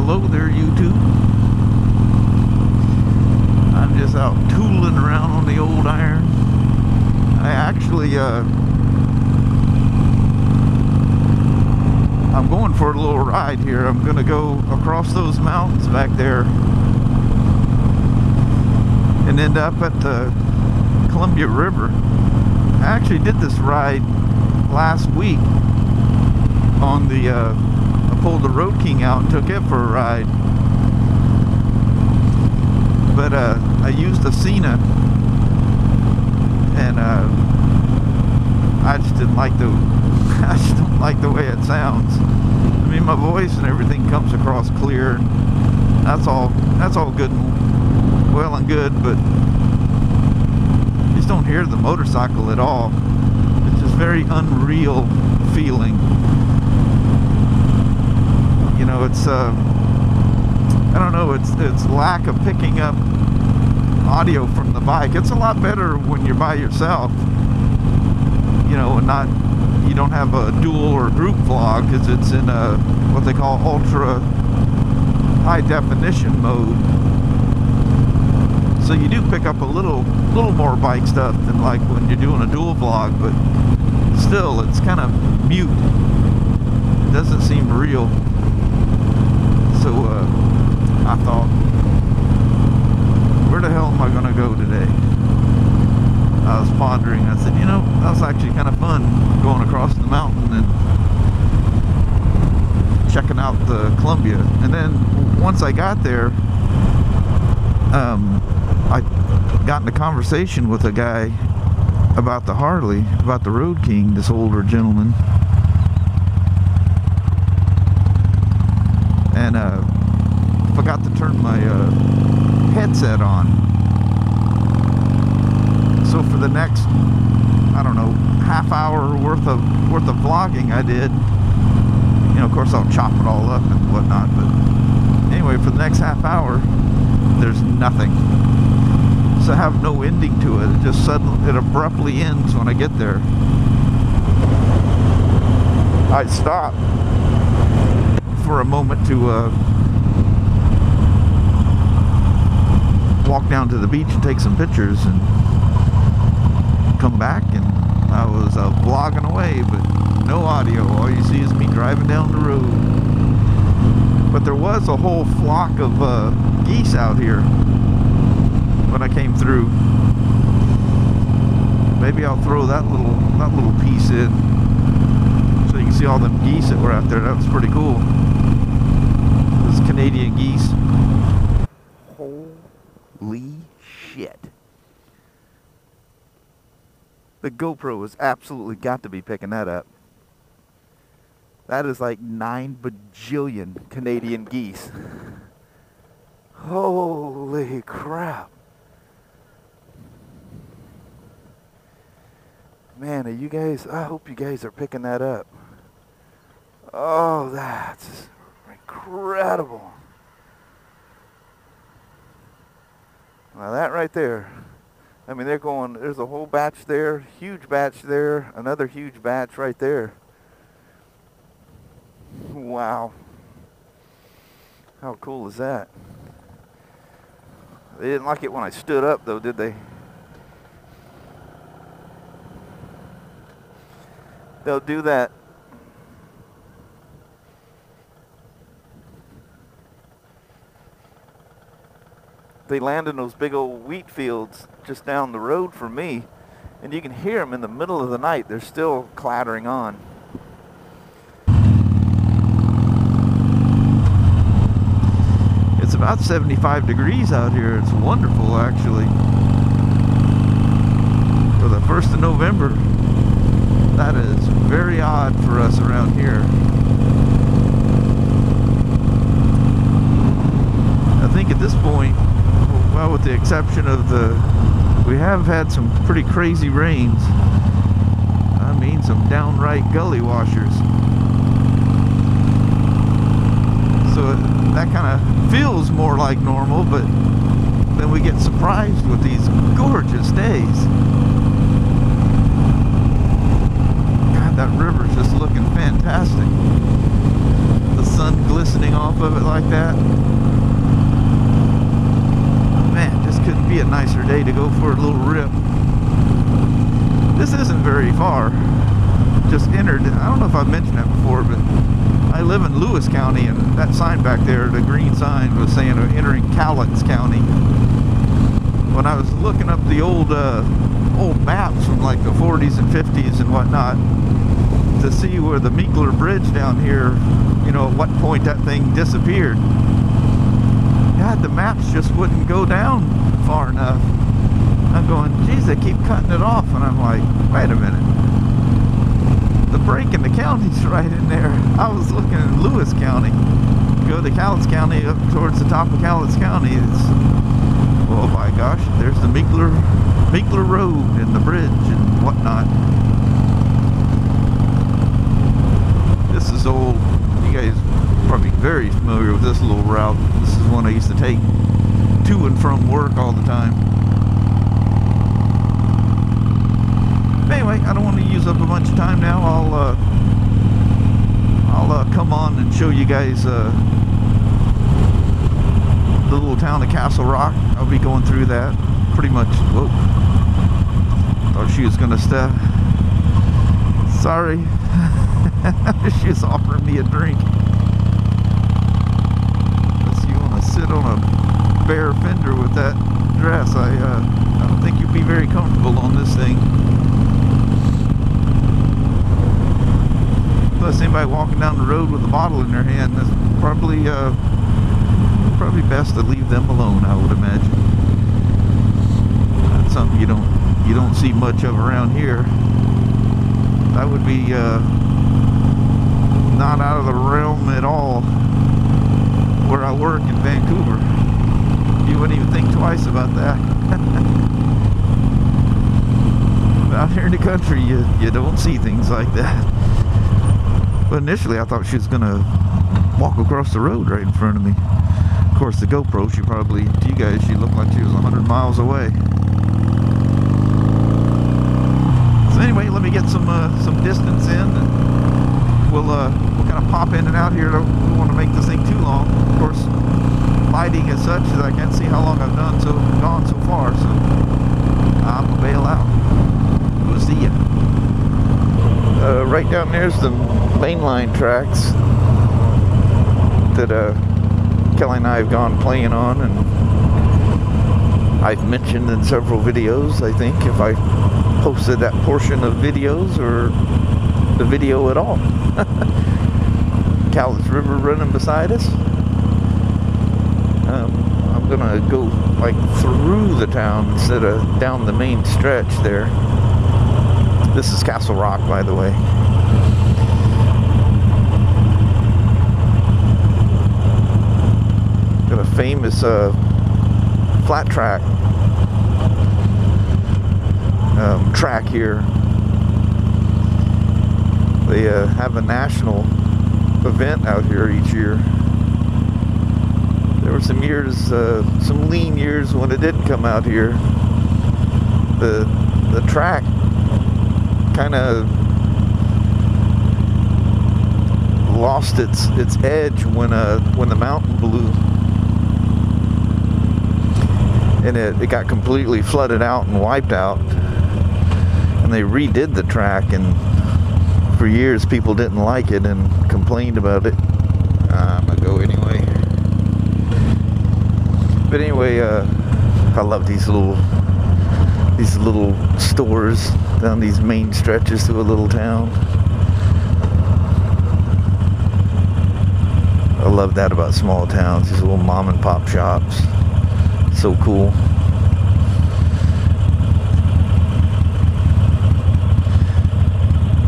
hello there, YouTube. I'm just out tooling around on the old iron. I actually, I'm going for a little ride here. I'm gonna go across those mountains back there and end up at the Columbia River. I actually did this ride last week on the, I pulled the Road King out and took it for a ride. But I used a Cena, and I just didn't like the I just don't like the way it sounds. I mean, my voice and everything comes across clear, and that's all good and well and good, but you just don't hear the motorcycle at all. It's just very unreal feeling. You know, it's I don't know, it's lack of picking up audio from the bike. It's a lot better when you're by yourself, you know, and you don't have a dual or group vlog, because it's in a what they call ultra high definition mode. So you do pick up a little more bike stuff than like when you're doing a dual vlog, but still it's kind of mute. It doesn't seem real. So I thought, where the hell am I going to go today? I was pondering. I said, you know, that was actually kind of fun going across the mountain and checking out the Columbia. And then once I got there, I got in a conversation with a guy about the Harley, about the Road King, this older gentleman. And forgot to turn my headset on. So for the next, I don't know, half hour worth of vlogging I did, you know, of course I'll chop it all up and whatnot, but anyway, for the next half hour, there's nothing. So I have no ending to it. It just suddenly, it abruptly ends when I get there. I stop for a moment to walk down to the beach and take some pictures and come back, and I was vlogging away, but no audio. All you see is me driving down the road. But there was a whole flock of geese out here when I came through. Maybe I'll throw that little piece in so you can see all them geese that were out there. That was pretty cool. Those Canadian geese. Holy shit. The GoPro has absolutely got to be picking that up. That is like 9 bajillion Canadian geese. Holy crap. Man, are you guys, I hope you guys are picking that up. Oh, that's incredible. Now that right there, I mean, they're going, there's a whole batch there, huge batch there, another huge batch right there. Wow. How cool is that? They didn't like it when I stood up though, did they? They'll do that. They land in those big old wheat fields just down the road from me, and you can hear them in the middle of the night. They're still clattering on. It's about 75 degrees out here. It's wonderful, actually. For the 1st of November. That is very odd for us around here. I think at this point, well, with the exception of we have had some pretty crazy rains. I mean, some downright gully washers. So that kind of feels more like normal, but then we get surprised with these gorgeous days. God, that river's just looking fantastic. The sun glistening off of it like that. Man, just couldn't be a nicer day to go for a little rip. This isn't very far. Just entered, I don't know if I've mentioned that before, but I live in Lewis County, and that sign back there, the green sign, was saying entering Cowlitz County. When I was looking up the old maps from like the 40s and 50s and whatnot to see where the Meekler Bridge down here, you know, at what point that thing disappeared. God, the maps just wouldn't go down far enough. I'm going, geez, they keep cutting it off, and I'm like, wait a minute. The break in the county's right in there. I was looking at Lewis County. Go to Cowlitz County, up towards the top of Cowlitz County. It's, oh my gosh, there's the Meekler Road and the bridge and whatnot. This is old. You guys are probably very familiar with this little route. This is one I used to take to and from work all the time. Anyway, I don't want to use up a bunch of time now. I'll come on and show you guys the little town of Castle Rock. I'll be going through that pretty much. Whoa! Thought she was gonna step. Sorry, she was offering me a drink. Unless you want to sit on a bare fender with that dress, I don't think you'd be very comfortable on this thing. Plus, anybody walking down the road with a bottle in their hand, that's probably best to leave them alone, I would imagine. That's something you don't see much of around here. That would be not out of the realm at all where I work in Vancouver. You wouldn't even think twice about that. Out here in the country, you don't see things like that. But initially, I thought she was going to walk across the road right in front of me. Of course, the GoPro, to you guys, she looked like she was 100 miles away. So anyway, let me get some distance in, and we'll kind of pop in and out here. Don't want to make this thing too long. Of course, lighting is such that I can't see how long I've gone so far, so I'm gonna bail out. We'll see ya. Right down there's the mainline tracks that Kelly and I have gone playing on, and I've mentioned in several videos, I think, if I posted that portion of videos or the video at all. Cowlitz River running beside us. I'm gonna go like through the town instead of down the main stretch there. This is Castle Rock, by the way. Got a famous flat track track here. They have a national event out here each year. There were some years, some lean years when it didn't come out here. The track kind of lost its edge when the mountain blew, and it got completely flooded out and wiped out. And they redid the track, and for years people didn't like it and complained about it. I'm gonna go anyway. But anyway, I love these little stores down these main stretches through a little town. I love that about small towns, these little mom and pop shops. So cool.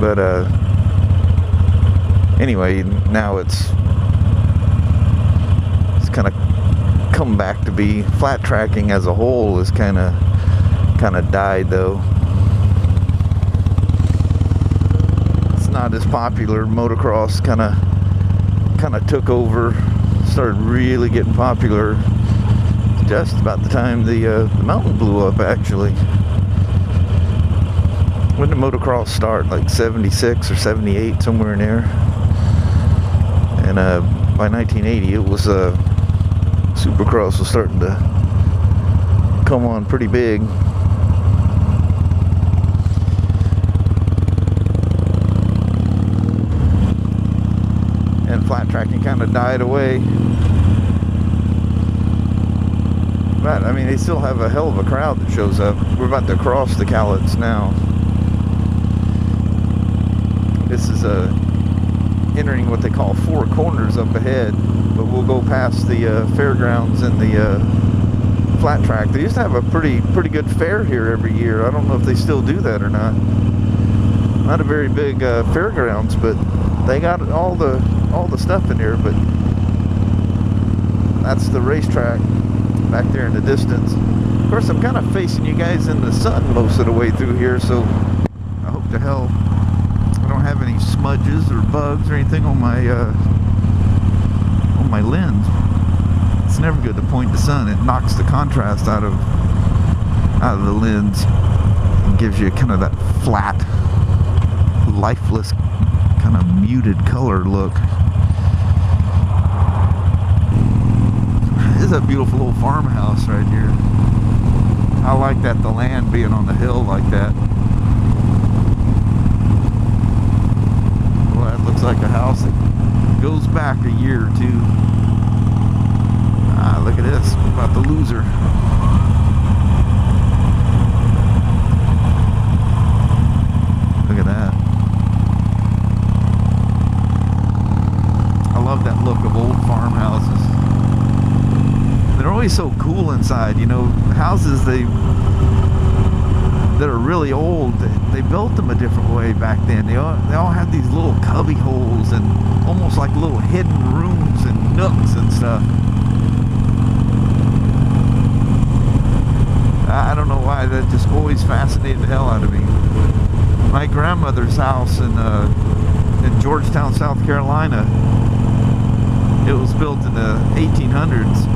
But anyway, now it's kind of come back to be flat tracking as a whole is kind of died, though. It's not as popular. Motocross kind of took over, started really getting popular just about the time the mountain blew up, actually. When did motocross start? Like 76 or 78, somewhere in there. And by 1980, it was Supercross was starting to come on pretty big. And flat tracking kind of died away. But I mean, they still have a hell of a crowd that shows up. We're about to cross the Cowlitz now. This is entering what they call Four Corners up ahead, but we'll go past the fairgrounds and the flat track. They used to have a pretty good fair here every year. I don't know if they still do that or not. Not a very big fairgrounds, but they got all the stuff in here. But that's the racetrack back there in the distance. Of course, I'm kind of facing you guys in the sun most of the way through here, so I hope to hell I don't have any smudges or bugs or anything on my lens. It's never good to point the sun. It knocks the contrast out of the lens and gives you kind of that flat, lifeless, kind of muted color look. This is a beautiful old farmhouse right here. I like that, the land being on the hill like that. Well, that looks like a house that goes back a year or two. Ah, look at this. What about the loser? Look at that. I love that look of old farmhouses. They're always so cool inside, you know. Houses that are really old, they built them a different way back then. They all had these little cubby holes and almost like little hidden rooms and nooks and stuff. I don't know why, that just always fascinated the hell out of me. My grandmother's house in Georgetown, South Carolina, it was built in the 1800s.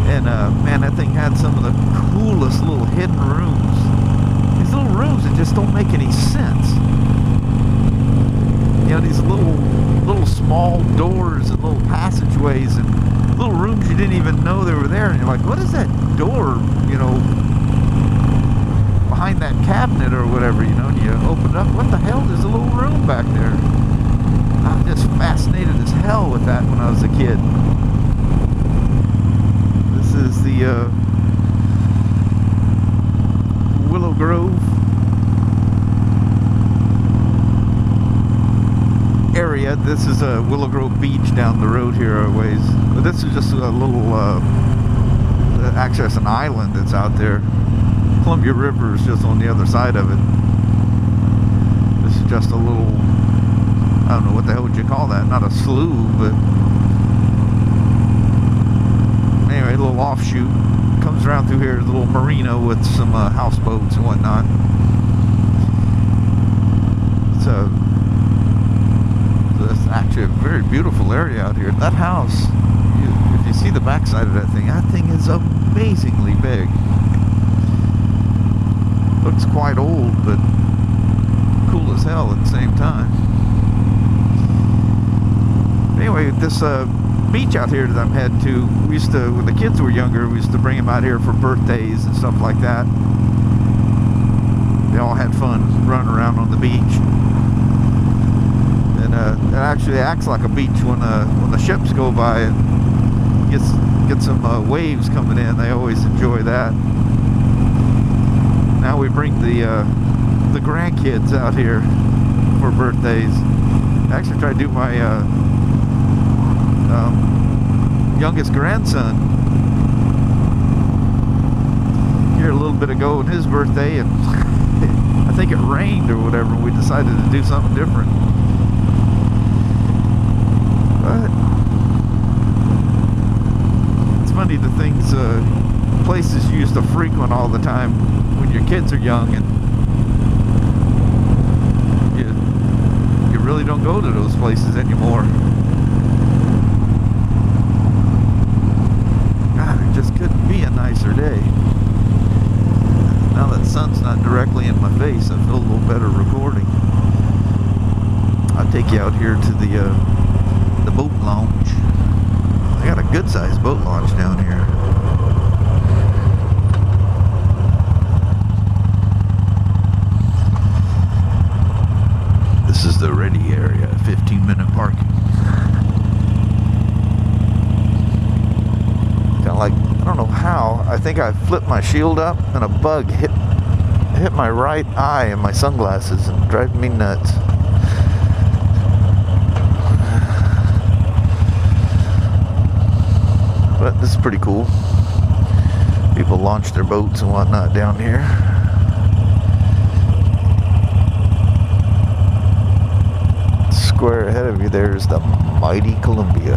And man, that thing had some of the coolest little hidden rooms. These little rooms that just don't make any sense. You know, these little small doors and little passageways and little rooms you didn't even know they were there. And you're like, what is that door, you know, behind that cabinet or whatever, you know, and you open it up, what the hell, there's a little room back there. I was just fascinated as hell with that when I was a kid. This is the Willow Grove area. This is a Willow Grove Beach down the road here a ways. But this is just a little, actually it's an island that's out there. Columbia River is just on the other side of it. This is just a little, I don't know what the hell would you call that, not a slough, but anyway, a little offshoot. Comes around through here, a little marina with some houseboats and whatnot. So it's actually a very beautiful area out here. That house, if you see the backside of that thing is amazingly big. Looks quite old, but cool as hell at the same time. Anyway, this beach out here that I'm heading to, we used to, when the kids were younger, we used to bring them out here for birthdays and stuff like that. They all had fun running around on the beach. And it actually acts like a beach when the ships go by and get some waves coming in. They always enjoy that. Now we bring the grandkids out here for birthdays. I actually tried to do my youngest grandson here a little bit ago on his birthday, and I think it rained or whatever, and we decided to do something different. But it's funny, the things, places you used to frequent all the time when your kids are young, and you really don't go to those places anymore. God, it just couldn't be a nicer day. Now that the sun's not directly in my face, I feel a little better recording. I'll take you out here to the boat launch. good sized boat launch down here. This is the ready area, 15-minute parking. Kind of like, I don't know how, I think I flipped my shield up and a bug hit my right eye and my sunglasses and driving me nuts. But this is pretty cool. People launch their boats and whatnot down here. Square ahead of you there's the mighty Columbia.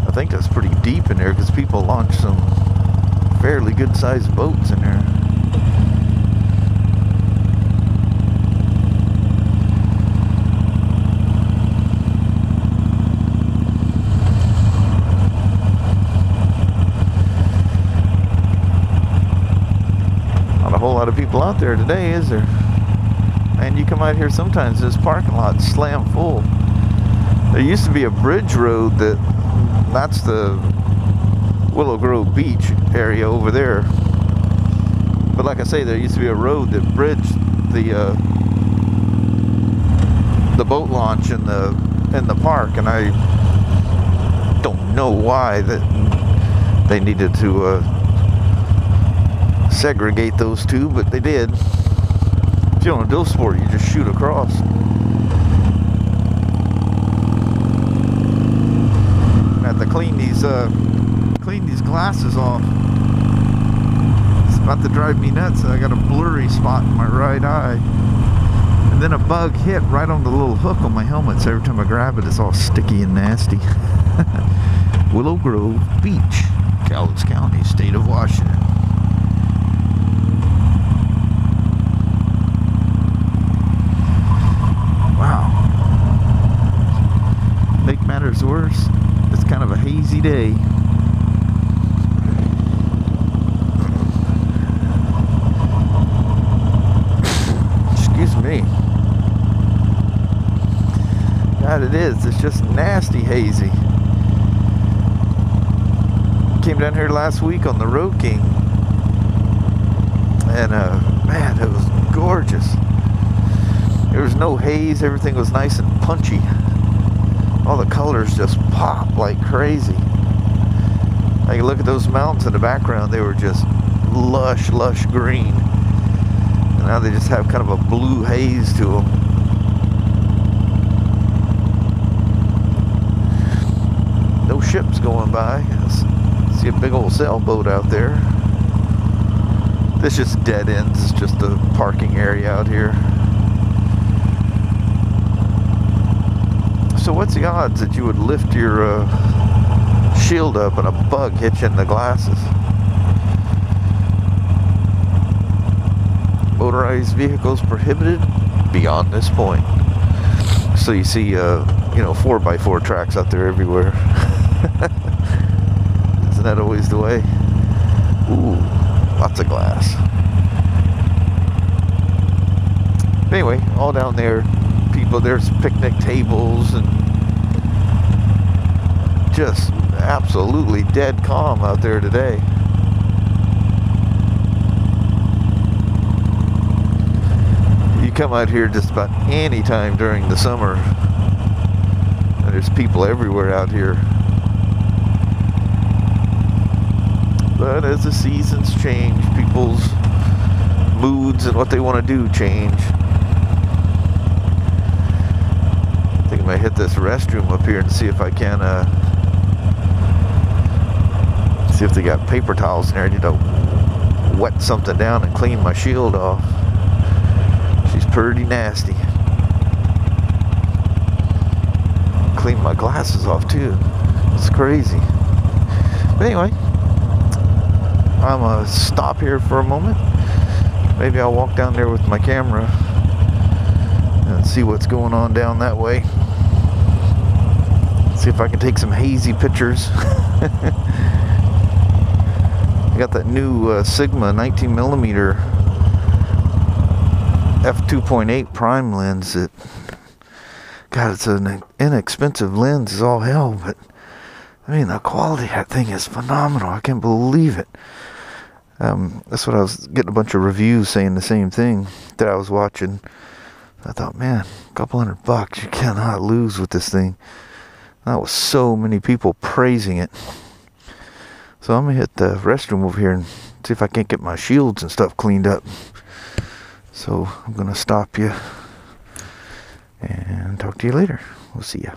I think that's pretty deep in there because people launch some fairly good sized boats in there. A lot of people out there today, is there? Man, you come out here sometimes, this parking lot's slam full. There used to be a bridge road that's the Willow Grove Beach area over there. But like I say, there used to be a road that bridged the boat launch in the park, and I don't know why that they needed to segregate those two, but they did. If you don't do sport, you just shoot across. I have to clean these glasses off. It's about to drive me nuts. I got a blurry spot in my right eye, and then a bug hit right on the little hook on my helmet, so every time I grab it, it's all sticky and nasty. Willow Grove Beach, Cowlitz County, state of Washington. Make matters worse, it's kind of a hazy day. Excuse me. God, it is. It's just nasty hazy. Came down here last week on the Road King, and man, it was gorgeous. There was no haze. Everything was nice and punchy. All the colors just pop like crazy. Like, look at those mountains in the background. They were just lush green. And now they just have kind of a blue haze to them. No ships going by. I see a big old sailboat out there. This just dead ends. It's just a parking area out here. So what's the odds that you would lift your shield up and a bug hit you in the glasses? Motorized vehicles prohibited beyond this point. So you see, 4x4 tracks out there everywhere. Isn't that always the way? Ooh, lots of glass. Anyway, all down there. People, there's picnic tables and just absolutely dead calm out there today. You come out here just about any time during the summer and there's people everywhere out here. But as the seasons change, people's moods and what they want to do change. I think I might hit this restroom up here and see if I can, see if they got paper towels in there. I need to wet something down and clean my shield off. She's pretty nasty. Clean my glasses off too. It's crazy. But anyway, I'm gonna stop here for a moment. Maybe I'll walk down there with my camera and see what's going on down that way. See if I can take some hazy pictures. I got that new Sigma 19mm f2.8 prime lens that, God, it's an inexpensive lens as all hell, but I mean, the quality of that thing is phenomenal. I can't believe it. That's what I was getting a bunch of reviews saying the same thing that I was watching. I thought, man, a couple $100 you cannot lose with this thing. That was so many people praising it. So I'm gonna hit the restroom over here and see if I can't get my shields and stuff cleaned up. So I'm gonna stop you and talk to you later. We'll see ya.